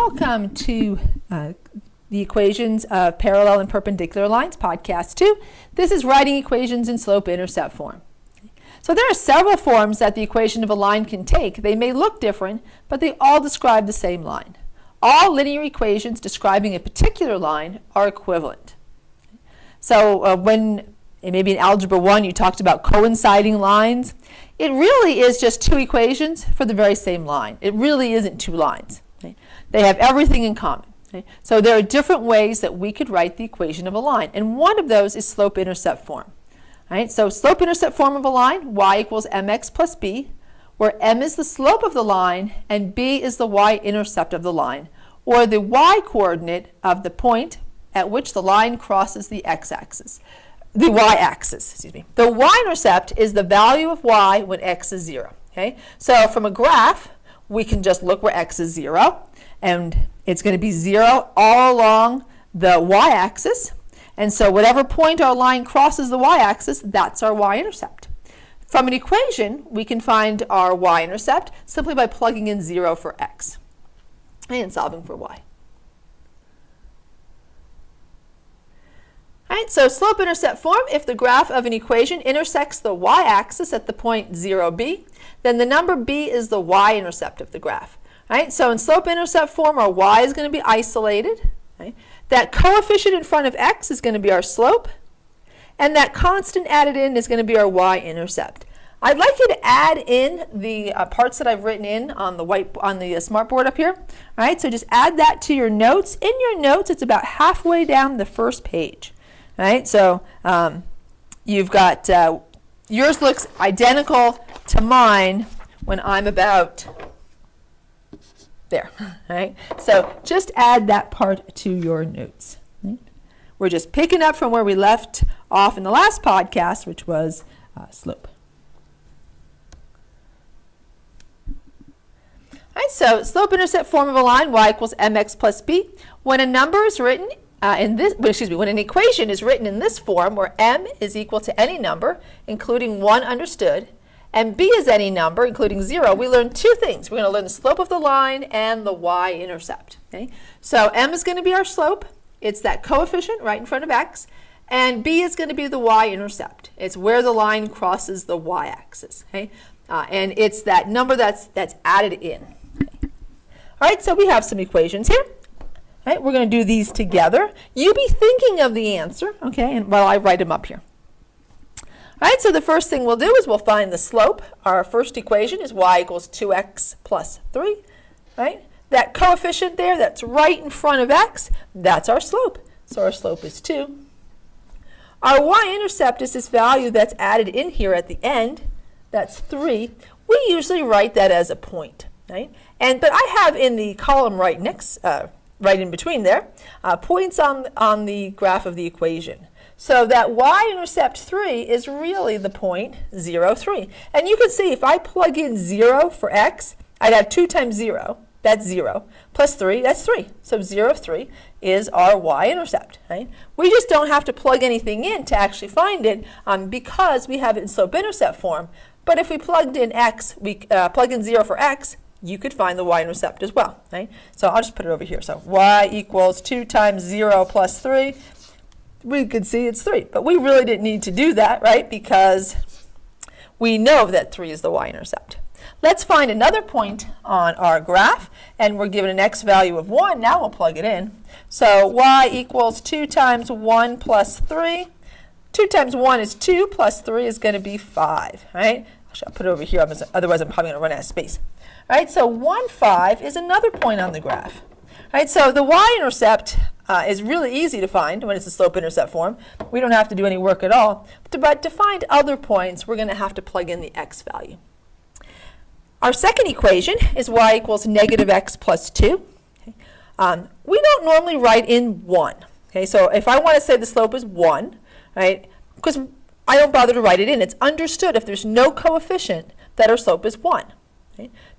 Welcome to the Equations of Parallel and Perpendicular Lines, Podcast 2. This is writing equations in slope-intercept form. So there are several forms that the equation of a line can take. They may look different, but they all describe the same line. All linear equations describing a particular line are equivalent. So when maybe in Algebra 1 you talked about coinciding lines, it really is just two equations for the very same line. It really isn't two lines. Okay? They have everything in common. Okay? So there are different ways that we could write the equation of a line, and one of those is slope-intercept form. Right? So slope-intercept form of a line, y equals mx plus b, where m is the slope of the line and b is the y-intercept of the line, or the y-coordinate of the point at which the line crosses the x-axis. The y-axis, excuse me. The y-intercept is the value of y when x is 0. Okay? So from a graph, we can just look where x is 0, and it's going to be 0 all along the y-axis. And so whatever point our line crosses the y-axis, that's our y-intercept. From an equation, we can find our y-intercept simply by plugging in 0 for x and solving for y. All right, so slope-intercept form, if the graph of an equation intersects the y-axis at the point 0b, then the number b is the y-intercept of the graph. All right, so in slope-intercept form, our y is going to be isolated. Right? That coefficient in front of x is going to be our slope, and that constant added in is going to be our y-intercept. I'd like you to add in the parts that I've written in on the smartboard up here. All right, so just add that to your notes. In your notes, it's about halfway down the first page. All right, so you've got yours looks identical to mine when I'm about there. All right, so just add that part to your notes. Right? We're just picking up from where we left off in the last podcast, which was slope. All right, so slope-intercept form of a line, y equals mx plus b. When a number is written when an equation is written in this form, where m is equal to any number, including 1 understood, and b is any number, including 0, we learn two things. We're going to learn the slope of the line and the y-intercept. Okay? So m is going to be our slope. It's that coefficient right in front of x. And b is going to be the y-intercept. It's where the line crosses the y-axis. Okay? And it's that number that's added in. Okay? All right, so we have some equations here. All right, we're going to do these together. You be thinking of the answer, okay, and while I write them up here. All right, so the first thing we'll do is we'll find the slope. Our first equation is y equals 2x plus 3. Right? That coefficient there that's right in front of x, that's our slope. So our slope is 2. Our y-intercept is this value that's added in here at the end. That's 3. We usually write that as a point. Right? But I have in the column right in between there, points on the graph of the equation. So that y-intercept 3 is really the point 0, 3. And you can see if I plug in 0 for x, I'd have 2 times 0, that's 0, plus 3, that's 3. So 0, 3 is our y-intercept. Right? We just don't have to plug anything in to actually find it because we have it in slope-intercept form. But if we plugged in x, we plug in 0 for x, you could find the y-intercept as well. Right? So I'll just put it over here. So y equals 2 times 0 plus 3. We could see it's 3. But we really didn't need to do that, right? Because we know that 3 is the y-intercept. Let's find another point on our graph. And we're given an x value of 1. Now we'll plug it in. So y equals 2 times 1 plus 3. 2 times 1 is 2 plus 3 is going to be 5. Right? I'll put it over here. Otherwise, I'm probably going to run out of space. Right, so 1, 5 is another point on the graph. Right, so the y-intercept is really easy to find when it's a slope-intercept form. We don't have to do any work at all. But to find other points, we're going to have to plug in the x value. Our second equation is y equals negative x plus 2. Okay. We don't normally write in 1. Okay, so if I want to say the slope is 1, right, because I don't bother to write it in. It's understood if there's no coefficient that our slope is 1.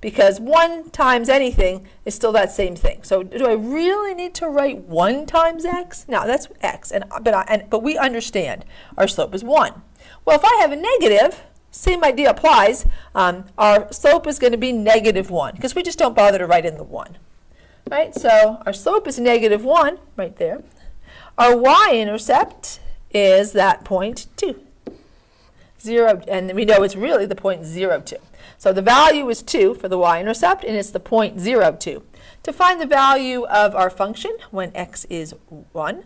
Because 1 times anything is still that same thing. So do I really need to write 1 times x? No, that's x. But we understand our slope is 1. Well, if I have a negative, same idea applies. Our slope is going to be negative 1 because we just don't bother to write in the 1. right? So our slope is -1 right there. Our y-intercept is that point 2. 0, and we know it's really the point 0, 2. So the value is 2 for the y-intercept, and it's the point 0, 2. To find the value of our function when x is 1,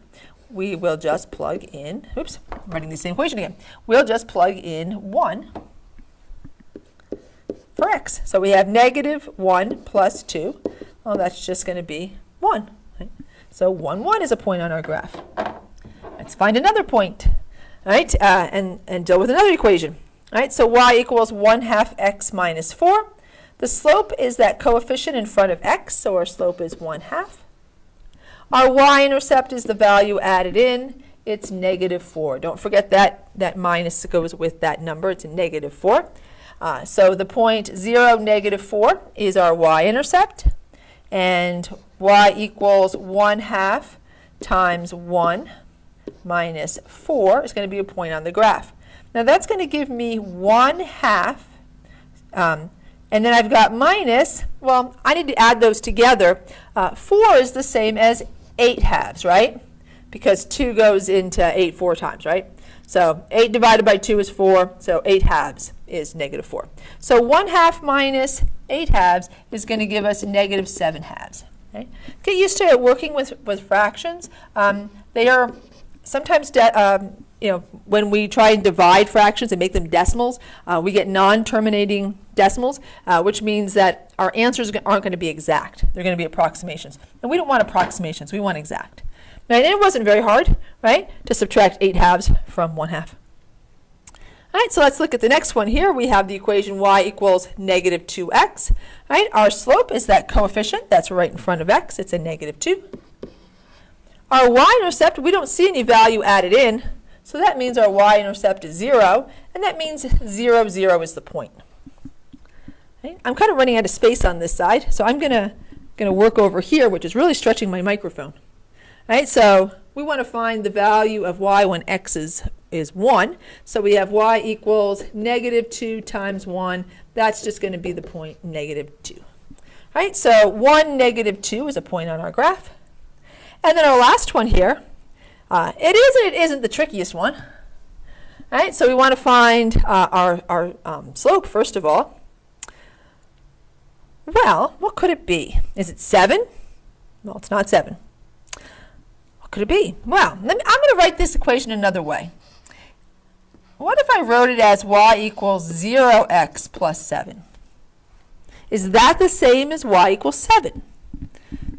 we will just plug in, oops, I'm writing the same equation again. We'll just plug in 1 for x. So we have -1 plus 2. Well, that's just going to be 1. Right? So 1, 1 is a point on our graph. Let's find another point, right? And deal with another equation. Right? So y equals 1/2 x minus 4. The slope is that coefficient in front of x, so our slope is 1/2. Our y-intercept is the value added in. It's -4. Don't forget that minus goes with that number. It's a -4. So the point 0, -4 is our y-intercept. And y equals 1/2 times 1 minus 4 is going to be a point on the graph. Now that's going to give me 1/2. And then I've got minus, well, I need to add those together. 4 is the same as 8/2, right? Because 2 goes into 8 4 times, right? So 8 divided by 2 is 4, so 8/2 is -4. So 1/2 minus 8/2 is going to give us -7/2. Okay? Get used to working with fractions. They are sometimes, when we try and divide fractions and make them decimals, we get non-terminating decimals, which means that our answers aren't going to be exact. They're going to be approximations. And we don't want approximations. We want exact. Now, it wasn't very hard, right, to subtract 8/2 from 1/2. All right, so let's look at the next one here. We have the equation y equals -2x. All right, our slope is that coefficient that's right in front of x. It's a -2. Our y-intercept, we don't see any value added in, so that means our y-intercept is 0, and that means 0, 0 is the point. Okay? I'm kind of running out of space on this side, so I'm going to work over here, which is really stretching my microphone. All right, so we want to find the value of y when x is 1. So we have y equals -2 times 1. That's just going to be the point -2. All right, so 1, -2 is a point on our graph. And then our last one here, it is and it isn't the trickiest one. All right, so we want to find our slope first of all. Well, what could it be? Is it 7? Well, it's not 7. What could it be? Well, I'm going to write this equation another way. What if I wrote it as y equals 0x plus 7? Is that the same as y equals 7?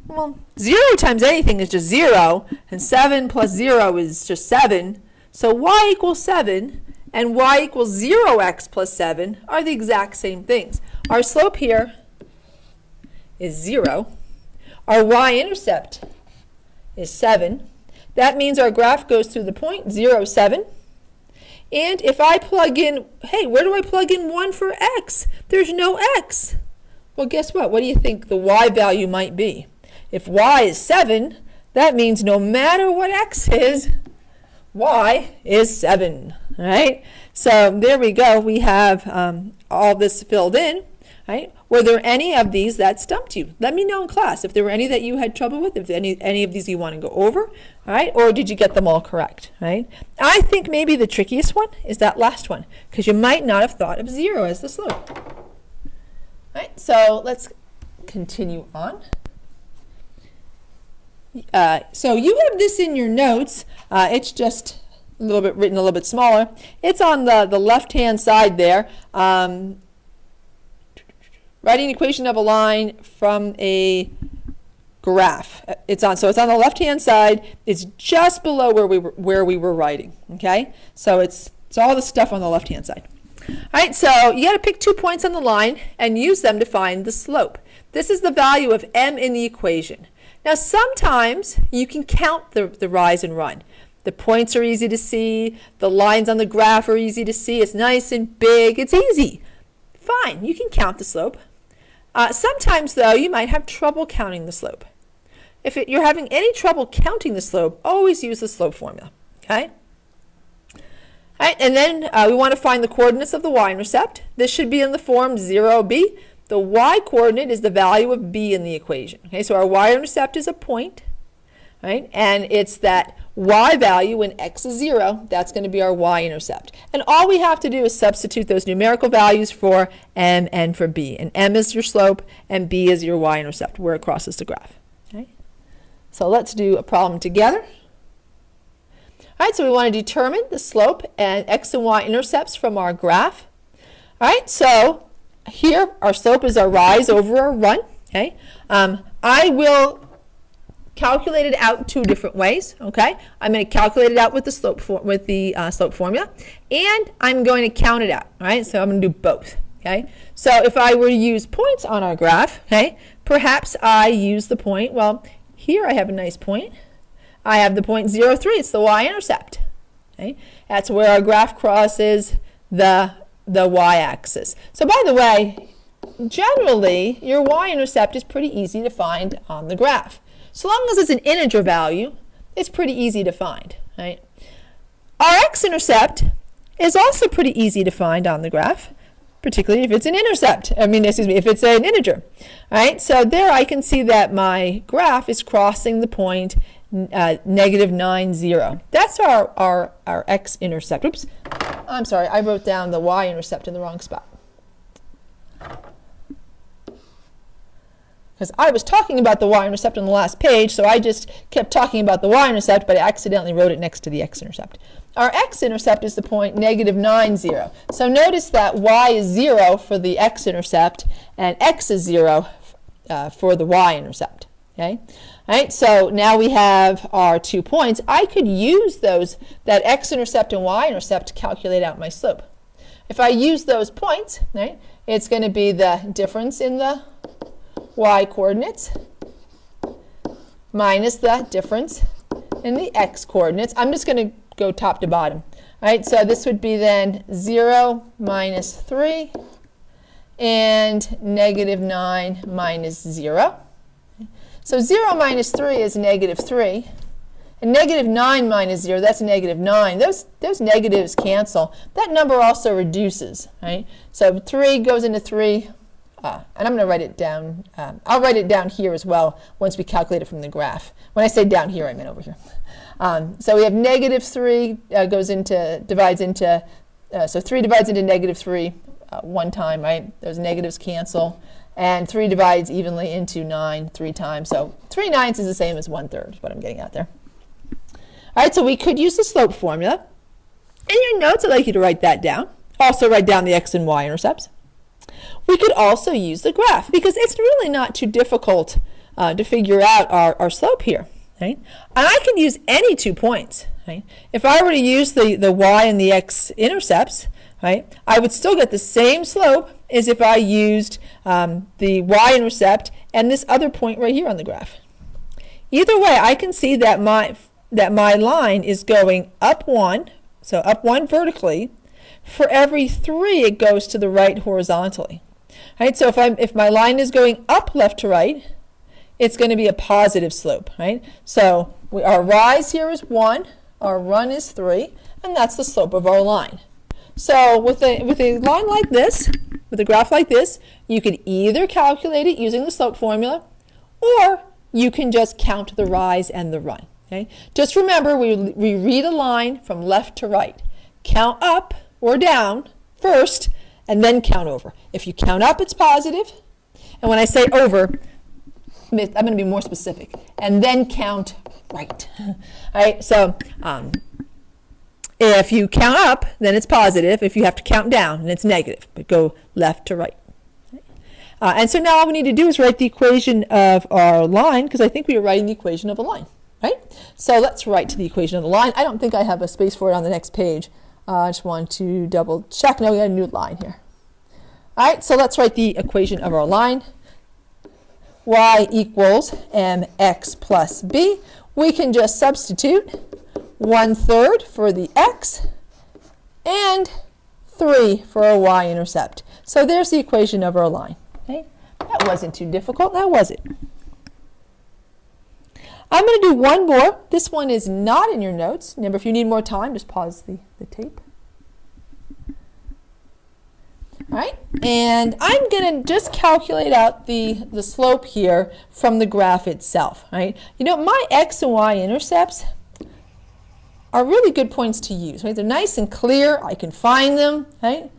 Well, 0 times anything is just 0, and 7 plus 0 is just 7. So y equals 7 and y equals 0x plus 7 are the exact same things. Our slope here is 0. Our y-intercept is 7. That means our graph goes through the point 0, 7. And if I plug in, hey, where do I plug in 1 for x? There's no x. Well, guess what? What do you think the y value might be? If y is 7, that means no matter what x is, y is 7, right? So there we go. We have all this filled in, right? Were there any of these that stumped you? Let me know in class if there were any that you had trouble with, if any of these you want to go over, all right? Or did you get them all correct, right? I think maybe the trickiest one is that last one, because you might not have thought of 0 as the slope. All right, so let's continue on. So you have this in your notes. It's just a little bit written a little bit smaller. It's on the left-hand side there. Writing an equation of a line from a graph. So it's on the left-hand side. It's just below where we were writing. Okay, so it's all the stuff on the left-hand side. All right, so you got to pick 2 points on the line and use them to find the slope. This is the value of m in the equation. Now sometimes you can count the rise and run. The points are easy to see. The lines on the graph are easy to see. It's nice and big. It's easy. Fine, you can count the slope. Sometimes, though, you might have trouble counting the slope. If you're having any trouble counting the slope, always use the slope formula. Okay? All right, and then we want to find the coordinates of the y-intercept. This should be in the form 0b. the y-coordinate is the value of b in the equation. Okay, so our y-intercept is a point, right? And it's that y value when x is 0, that's going to be our y-intercept. And all we have to do is substitute those numerical values for m and for b. And m is your slope and b is your y-intercept where it crosses the graph. Okay? So let's do a problem together. All right, so we want to determine the slope and x and y intercepts from our graph. All right, so here our slope is our rise over our run. Okay, I will calculate it out two different ways. Okay, I'm going to calculate it out with the slope slope formula, and I'm going to count it out. All right, so I'm going to do both. Okay, so if I were to use points on our graph, okay, perhaps I use the point. Well, here I have a nice point. I have the point 0, 3. It's the y-intercept. Okay, that's where our graph crosses the y-axis. So by the way, generally your y-intercept is pretty easy to find on the graph. So long as it's an integer value, it's pretty easy to find, right? Our x-intercept is also pretty easy to find on the graph, particularly if it's an intercept. If it's an integer. All right, so there I can see that my graph is crossing the point negative 9, 0. That's our x-intercept. Oops, I'm sorry, I wrote down the y-intercept in the wrong spot. Because I was talking about the y-intercept on the last page, so I just kept talking about the y-intercept, but I accidentally wrote it next to the x-intercept. Our x-intercept is the point negative 9, 0. So notice that y is 0 for the x-intercept, and x is 0 for the y-intercept. Okay? All right, so now we have our 2 points. I could use that x-intercept and y-intercept to calculate out my slope. If I use those points, right, it's going to be the difference in the y-coordinates minus the difference in the x-coordinates. I'm just going to go top to bottom. All right, so this would be then 0 minus 3 and negative 9 minus 0. So 0 minus 3 is negative 3. And negative 9 minus 0, that's negative 9. Those negatives cancel. That number also reduces. Right? So 3 goes into 3. And I'm going to write it down. I'll write it down here as well once we calculate it from the graph. When I say down here, I mean over here. So we have negative 3 divides into, so 3 divides into negative 3 one time, right? Those negatives cancel. And 3 divides evenly into 9 3 times. So 3/9 is the same as 1/3 is what I'm getting at there. All right, so we could use the slope formula. In your notes, I'd like you to write that down. Also write down the x and y intercepts. We could also use the graph because it's really not too difficult to figure out our slope here. Right? And I can use any 2 points. Right? If I were to use the y and the x intercepts, right, I would still get the same slope as if I used the y-intercept and this other point right here on the graph. Either way, I can see that my line is going up 1, so up 1 vertically. For every 3, it goes to the right horizontally. Right? So if my line is going up left to right, it's going to be a positive slope. Right? So our rise here is 1, our run is 3, and that's the slope of our line. So with a line like this, with a graph like this, you could either calculate it using the slope formula, or you can just count the rise and the run. Okay? Just remember, we read a line from left to right. Count up or down first, and then count over. If you count up, it's positive. And when I say over, I'm going to be more specific. And then count right. All right, so if you count up, then it's positive. If you have to count down, then it's negative. But go left to right. And so now all we need to do is write the equation of our line, because I think we are writing the equation of a line. Right? So let's write to the equation of the line. I don't think I have a space for it on the next page. I just want to double check. No, we got a new line here. All right, so let's write the equation of our line. Y equals mx plus b. We can just substitute 1/3 for the x and 3 for our y-intercept. So there's the equation of our line. Okay? That wasn't too difficult, now was it? I'm going to do one more. This one is not in your notes. Remember, if you need more time, just pause the tape. All right, and I'm going to just calculate out the slope here from the graph itself. Right? You know, my x and y intercepts are really good points to use. Right? They're nice and clear. I can find them. Right?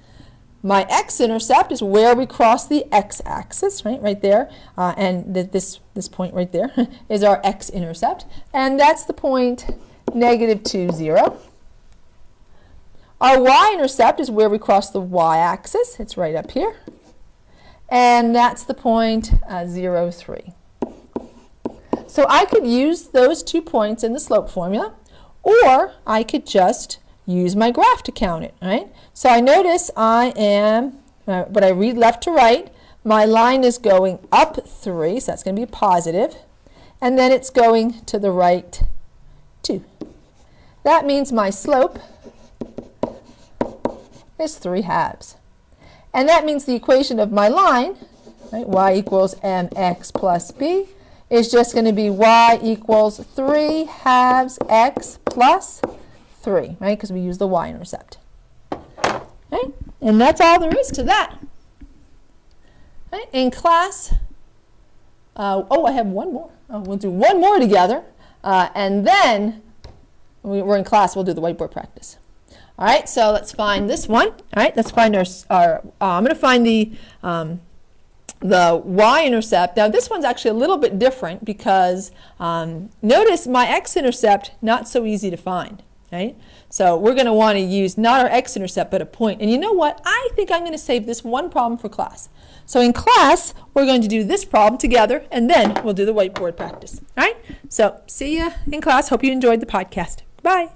My x-intercept is where we cross the x-axis, right there, and this point right there is our x-intercept, and that's the point -2, 0. Our y-intercept is where we cross the y-axis. It's right up here, and that's the point 0, 3. So I could use those 2 points in the slope formula, or I could just use my graph to count it, right? So I notice I am, but I read left to right, my line is going up 3, so that's going to be positive, and then it's going to the right 2. That means my slope is 3/2. And that means the equation of my line, right, y equals mx plus b, is just going to be y equals 3/2 x plus 3, right, because we use the y-intercept. Right? And that's all there is to that. Right? In class, oh, I have one more. Oh, we'll do one more together, and then when we're in class, we'll do the whiteboard practice. All right, so let's find this one. All right, let's find our I'm going to find the y-intercept. Now this one's actually a little bit different because notice my x-intercept, not so easy to find. Right? So we're going to want to use not our x-intercept but a point. And you know what? I think I'm going to save this one problem for class. So in class, we're going to do this problem together, and then we'll do the whiteboard practice. All right? So see you in class. Hope you enjoyed the podcast. Bye.